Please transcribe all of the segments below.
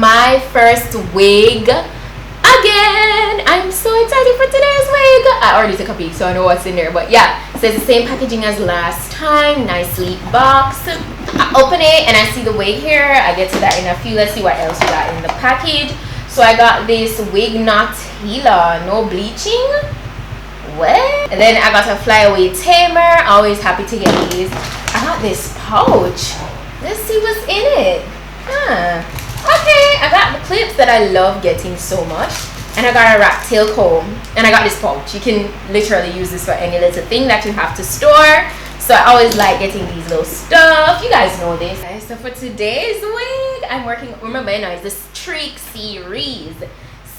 my first wig again. I'm so excited for today's wig. I already took a peek, so I know what's in there. But yeah, so it's the same packaging as last time. Nice sleek box. I open it and I see the wig here. I get to that in a few. Let's see what else we got in the package. So I got this wig knot healer, no bleaching. What? And then I got a flyaway tamer. Always happy to get these. I got this pouch. Let's see what's in it. Okay, I got the clips that I love getting so much. And I got a rat tail comb. And I got this pouch. You can literally use this for any little thing that you have to store. So I always like getting these little stuff. You guys know this. Okay, so for today's wig, I'm working, remember, you know, it's the Streak series.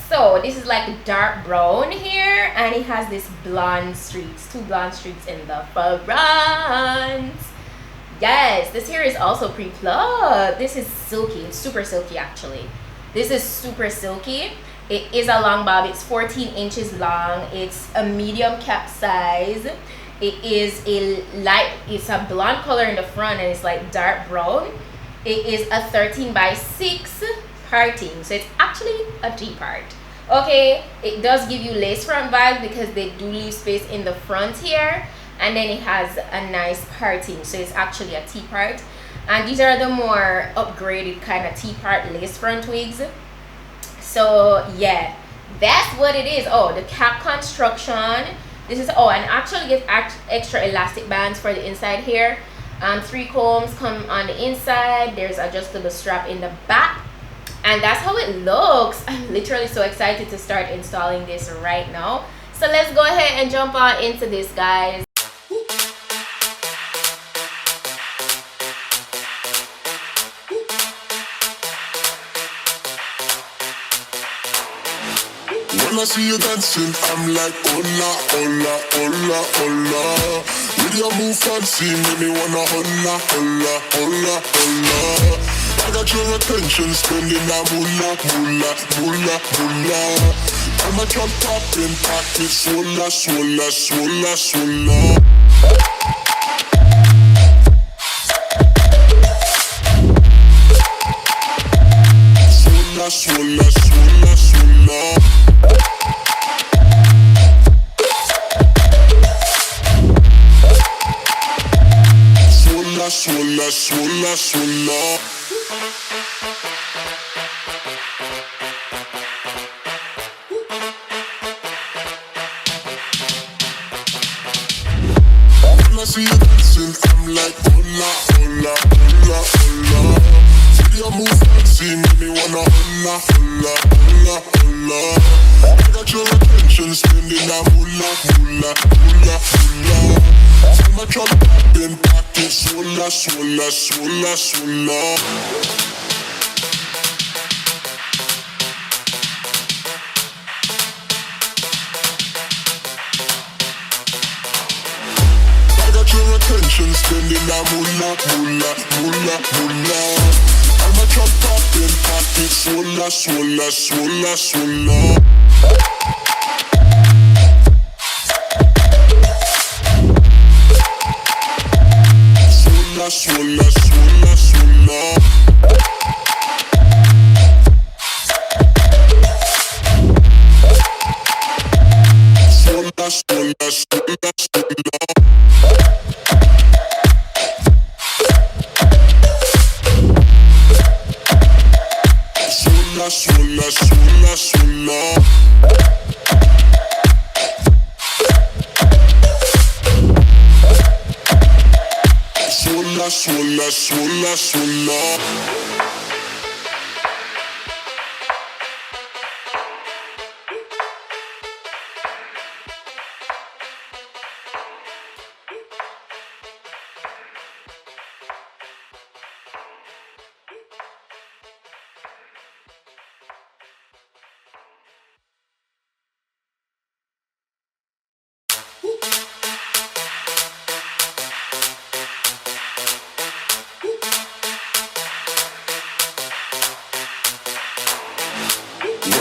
So this is like dark brown here, and it has this blonde streaks, 2 blonde streaks in the front. Yes, this hair is also pre-plucked. This is silky. It's super silky actually. This is super silky. It is a long bob. It's 14 inches long. It's a medium cap size. It is it's a blonde color in the front and it's like dark brown. It is a 13 by 6 parting. So it's actually a T-part. Okay, it does give you lace front vibe because they do leave space in the front here. And then it has a nice parting, so it's actually a T-part. And these are the more upgraded kind of T-part lace front wigs. So yeah, that's what it is. Oh, the cap construction. This is, oh, and actually get extra elastic bands for the inside here. 3 combs come on the inside. There's adjustable strap in the back. And that's how it looks. I'm literally so excited to start installing this right now. So let's go ahead and jump on into this, guys. When I see you dancing, I'm like, hola, hola, hola, hola. With your move fancy, make me wanna hola, hola, hola, hola. I got your attention, spending that moolah, moolah, moolah, moolah. I'm a jump poppin', pocket, swola, swola, swola, swola. Swola, swola, swola, swola. Swola, swola, swola. When I see you dancing, I'm like, hola, hola, hola, hola. See your move fancy, make me wanna hola, hola, hola, hola. I got your attention, spending that moolah, moolah, moolah, moolah. I'm a drop in pocket, swola, swola, swola, swola. I got your attention, spending that moolah, moolah, moolah, moolah. I'm a drop in pocket, swola, swola, swola, swola. Swola, swola, swola. Swola, swola, swola, swola. Swola, swola, swola, swola. Swola, swola, swola.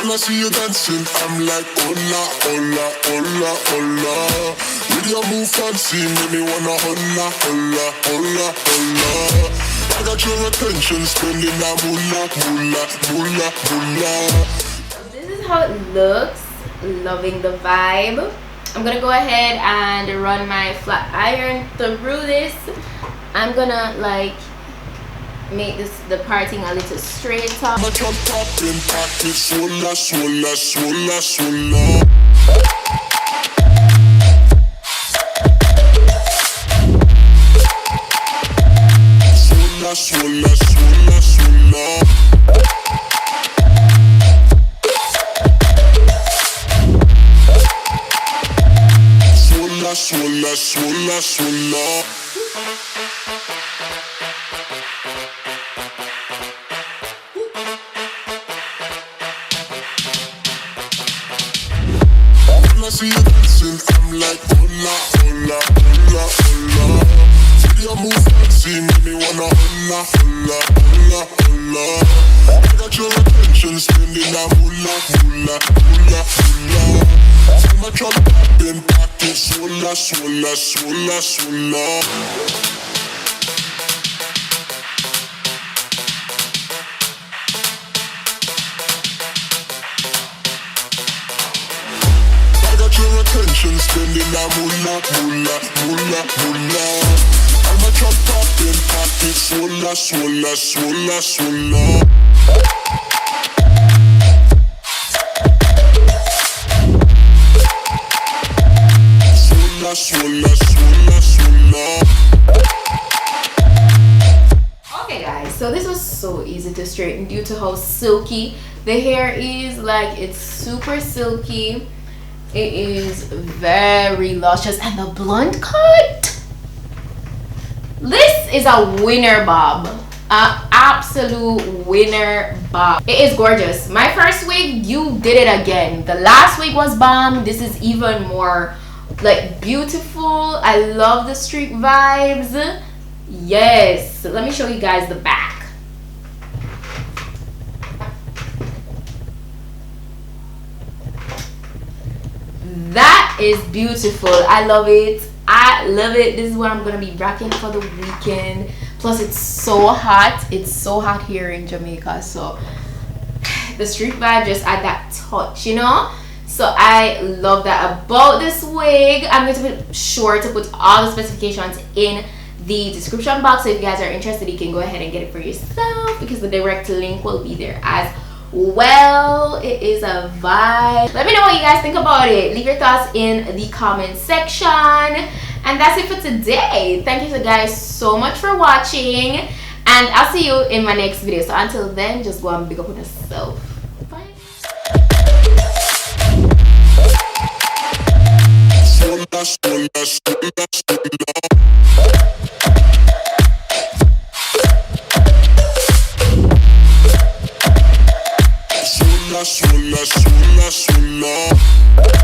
When I see you dancing, I'm like, hola, hola, hola, hola. With your move fancy, make me wanna hola, hola, hola, hola. I got your attention, spending that moolah, moolah, moolah, moolah. This is how it looks. Loving the vibe. I'm gonna go ahead and run my flat iron through this. I'm gonna like make the parting a little straighter. My top popping, pocket, swolla, swolla, swolla, swolla. Swolla, swolla, swolla. Swolla, swolla, swolla, swolla. When I see you dancing, I'm like, hola, hola, hola, hola. You move fancy, make me wanna holla, holla, holla, holla. I got your attention, spending that moolah, moolah, moolah, moolah. My trap popping, pocket, swolla, swolla, swolla, swolla. Your attention, spending that moolah, moolah, moolah, moolah. I'm a trap popping, pocket, swolla, swolla, swolla, swolla. Swolla, swolla, swolla, swolla. Okay guys, so this was so easy to straighten due to how silky the hair is. Like, it's super silky. It is very luscious, and the blunt cut, this is a winner bob, an absolute winner bob. It is gorgeous. My first wig, you did it again. The last wig was bomb. This is even more like beautiful. I love the streak vibes. Yes, let me show you guys the back. That is beautiful. I love it. I love it. This is what I'm gonna be rocking for the weekend. Plus, it's so hot. It's so hot here in Jamaica, so the street vibe just add that touch, you know. So I love that about this wig. I'm going to be sure to put all the specifications in the description box, so if you guys are interested, you can go ahead and get it for yourself, because the direct link will be there as well. It is a vibe. Let me know what you guys think about it. Leave your thoughts in the comment section. And that's it for today. Thank you guys so much for watching, and I'll see you in my next video. So until then, just go and big up on yourself. Bye. Swolla, swolla, swolla, swolla.